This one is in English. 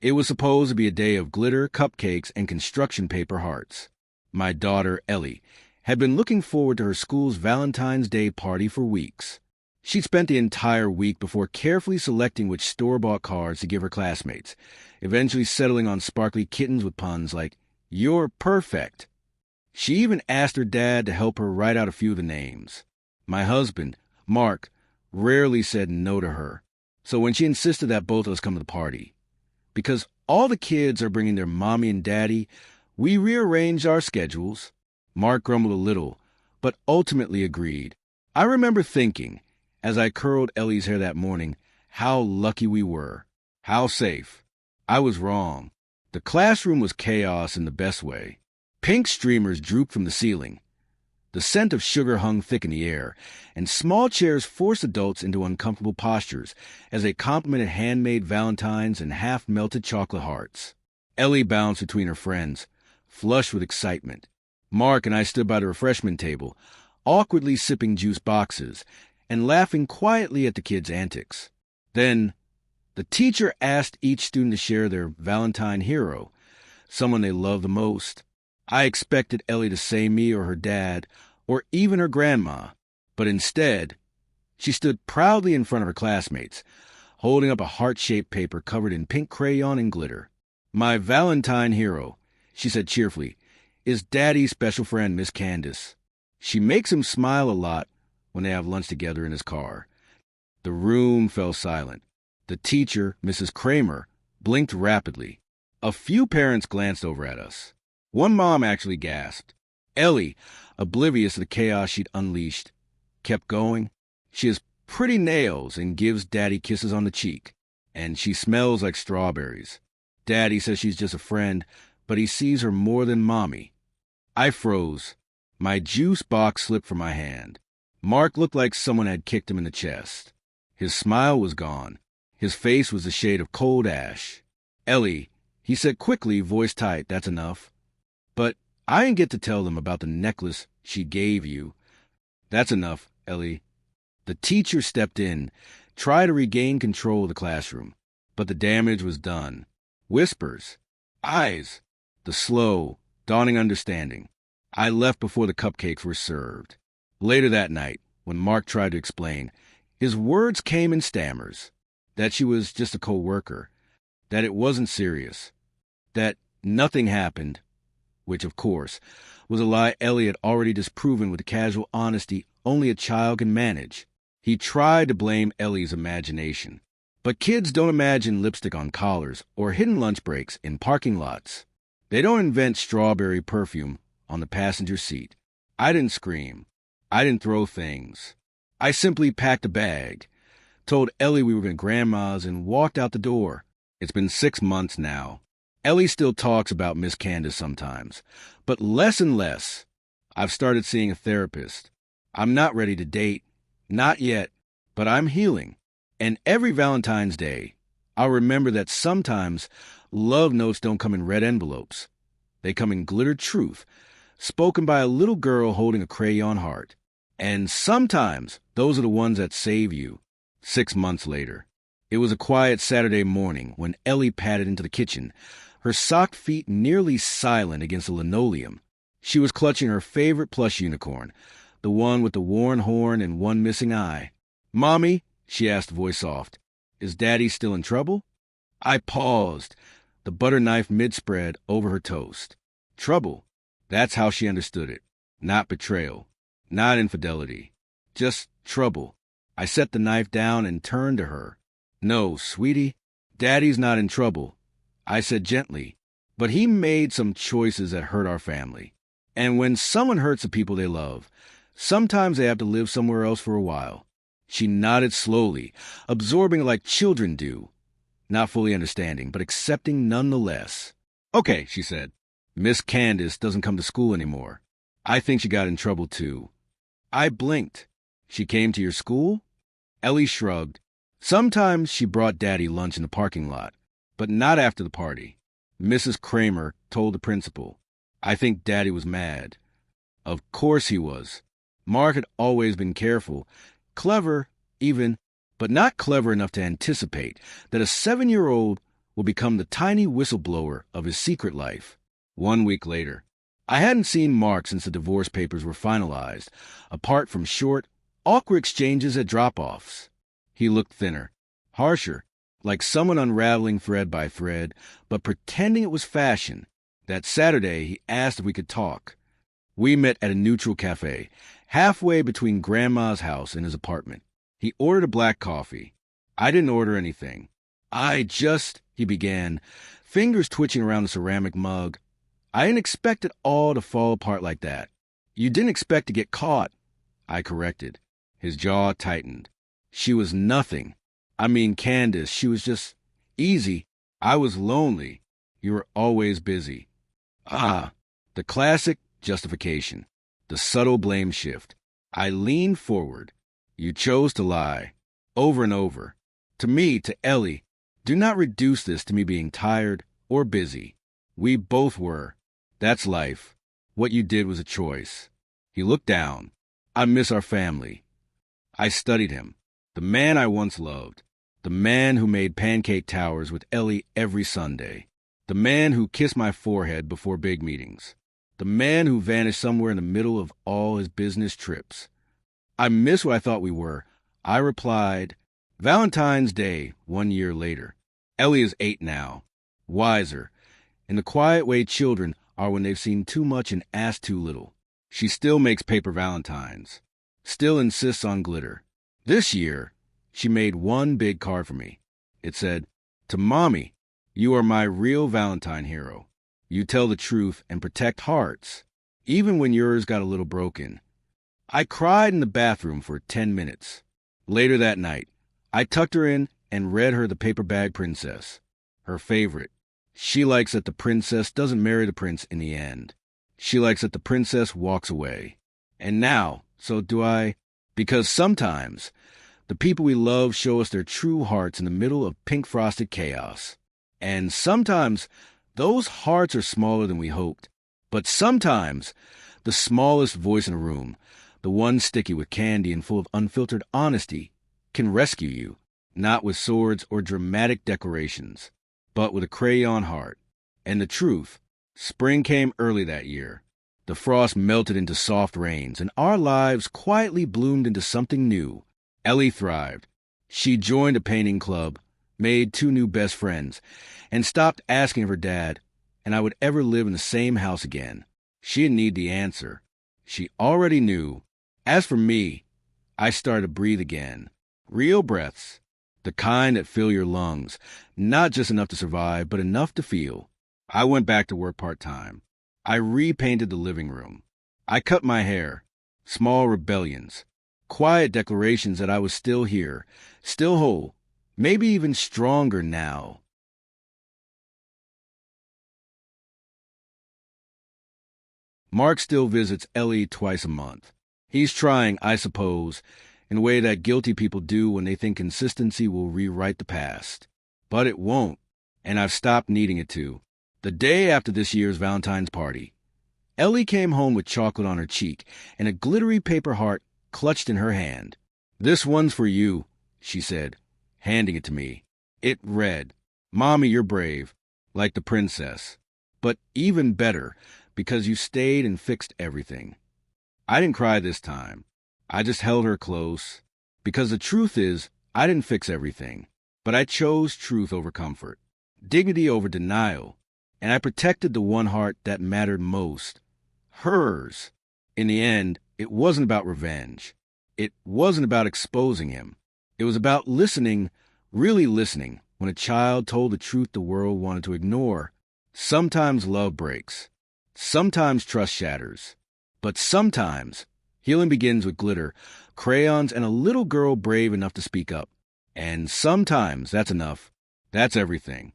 It was supposed to be a day of glitter, cupcakes, and construction paper hearts. My daughter, Ellie, had been looking forward to her school's Valentine's Day party for weeks. She'd spent the entire week before carefully selecting which store-bought cards to give her classmates, eventually settling on sparkly kittens with puns like, "You're perfect." She even asked her dad to help her write out a few of the names. My husband, Mark, rarely said no to her, so when she insisted that both of us come to the party, because all the kids are bringing their mommy and daddy, we rearranged our schedules. Mark grumbled a little, but ultimately agreed. I remember thinking, as I curled Ellie's hair that morning, how lucky we were. How safe. I was wrong. The classroom was chaos in the best way. Pink streamers drooped from the ceiling. The scent of sugar hung thick in the air, and small chairs forced adults into uncomfortable postures as they complimented handmade valentines and half-melted chocolate hearts. Ellie bounced between her friends, flushed with excitement. Mark and I stood by the refreshment table, awkwardly sipping juice boxes and laughing quietly at the kids' antics. Then, the teacher asked each student to share their Valentine hero, someone they loved the most. I expected Ellie to say me or her dad, or even her grandma, but instead, she stood proudly in front of her classmates, holding up a heart-shaped paper covered in pink crayon and glitter. "My Valentine hero," she said cheerfully, "is Daddy's special friend, Miss Candace. She makes him smile a lot when they have lunch together in his car." The room fell silent. The teacher, Mrs. Kramer, blinked rapidly. A few parents glanced over at us. One mom actually gasped. Ellie, oblivious to the chaos she'd unleashed, kept going. "She has pretty nails and gives Daddy kisses on the cheek, and she smells like strawberries. Daddy says she's just a friend, but he sees her more than Mommy." I froze. My juice box slipped from my hand. Mark looked like someone had kicked him in the chest. His smile was gone. His face was a shade of cold ash. "Ellie," he said quickly, voice tight, "that's enough. But I didn't get to tell them about the necklace she gave you." "That's enough, Ellie." The teacher stepped in, tried to regain control of the classroom, but the damage was done. Whispers. Eyes. The slow, dawning understanding. I left before the cupcakes were served. Later that night, when Mark tried to explain, his words came in stammers. That she was just a co-worker. That it wasn't serious. That nothing happened, which, of course, was a lie Ellie had already disproven with the casual honesty only a child can manage. He tried to blame Ellie's imagination. But kids don't imagine lipstick on collars or hidden lunch breaks in parking lots. They don't invent strawberry perfume on the passenger seat. I didn't scream. I didn't throw things. I simply packed a bag, told Ellie we were going to grandma's, and walked out the door. It's been 6 months now. Ellie still talks about Miss Candace sometimes, but less and less. I've started seeing a therapist. I'm not ready to date. Not yet, but I'm healing. And every Valentine's Day, I'll remember that sometimes love notes don't come in red envelopes. They come in glittered truth, spoken by a little girl holding a crayon heart. And sometimes those are the ones that save you. 6 months later. It was a quiet Saturday morning when Ellie padded into the kitchen, her socked feet nearly silent against the linoleum. She was clutching her favorite plush unicorn, the one with the worn horn and one missing eye. "Mommy," she asked, voice soft, "is Daddy still in trouble?" I paused, the butter knife mid-spread over her toast. Trouble. That's how she understood it. Not betrayal. Not infidelity. Just trouble. I set the knife down and turned to her. "No, sweetie, Daddy's not in trouble," I said gently, "but he made some choices that hurt our family. And when someone hurts the people they love, sometimes they have to live somewhere else for a while." She nodded slowly, absorbing it like children do, not fully understanding, but accepting nonetheless. "Okay," she said. "Miss Candace doesn't come to school anymore. I think she got in trouble too." I blinked. "She came to your school?" Ellie shrugged. "Sometimes she brought Daddy lunch in the parking lot, but not after the party. Mrs. Kramer told the principal. I think Daddy was mad." Of course he was. Mark had always been careful, clever even, but not clever enough to anticipate that a 7-year-old will become the tiny whistleblower of his secret life. 1 week later, I hadn't seen Mark since the divorce papers were finalized, apart from short, awkward exchanges at drop-offs. He looked thinner, harsher, like someone unraveling thread by thread, but pretending it was fashion. That Saturday, he asked if we could talk. We met at a neutral cafe, halfway between Grandma's house and his apartment. He ordered a black coffee. I didn't order anything. He began, fingers twitching around the ceramic mug. I didn't expect it all to fall apart like that. You didn't expect to get caught, I corrected. His jaw tightened. She was nothing. I mean, Candace, she was just easy. I was lonely. You were always busy. The classic justification. The subtle blame shift. I leaned forward. You chose to lie. Over and over. To me, to Ellie, do not reduce this to me being tired or busy. We both were. That's life. What you did was a choice. He looked down. I miss our family. I studied him. The man I once loved. The man who made pancake towers with Ellie every Sunday. The man who kissed my forehead before big meetings. The man who vanished somewhere in the middle of all his business trips. I miss what I thought we were. I replied, Valentine's Day, 1 year later. Ellie is 8 now. Wiser. In the quiet way children are when they've seen too much and asked too little. She still makes paper valentines. Still insists on glitter. This year, she made one big card for me. It said, To Mommy, you are my real Valentine hero. You tell the truth and protect hearts, even when yours got a little broken. I cried in the bathroom for 10 minutes. Later that night, I tucked her in and read her The Paper Bag Princess, her favorite. She likes that the princess doesn't marry the prince in the end. She likes that the princess walks away. And now, so do I, because sometimes the people we love show us their true hearts in the middle of pink-frosted chaos. And sometimes those hearts are smaller than we hoped. But sometimes the smallest voice in a room, the one sticky with candy and full of unfiltered honesty, can rescue you, not with swords or dramatic decorations, but with a crayon heart. And the truth, spring came early that year. The frost melted into soft rains, and our lives quietly bloomed into something new. Ellie thrived. She joined a painting club, made 2 new best friends, and stopped asking if her dad and I would ever live in the same house again. She didn't need the answer. She already knew. As for me, I started to breathe again. Real breaths. The kind that fill your lungs, not just enough to survive, but enough to feel. I went back to work part-time. I repainted the living room. I cut my hair. Small rebellions. Quiet declarations that I was still here, still whole, maybe even stronger now. Mark still visits Ellie twice a month. He's trying, I suppose, in a way that guilty people do when they think consistency will rewrite the past. But it won't, and I've stopped needing it to. The day after this year's Valentine's party, Ellie came home with chocolate on her cheek and a glittery paper heart clutched in her hand. This one's for you, she said, handing it to me. It read, Mommy, you're brave, like the princess, but even better because you stayed and fixed everything. I didn't cry this time. I just held her close, because the truth is, I didn't fix everything, but I chose truth over comfort, dignity over denial, and I protected the one heart that mattered most, hers. In the end, it wasn't about revenge. It wasn't about exposing him. It was about listening, really listening, when a child told the truth the world wanted to ignore. Sometimes love breaks. Sometimes trust shatters. But sometimes healing begins with glitter, crayons, and a little girl brave enough to speak up. And sometimes that's enough. That's everything.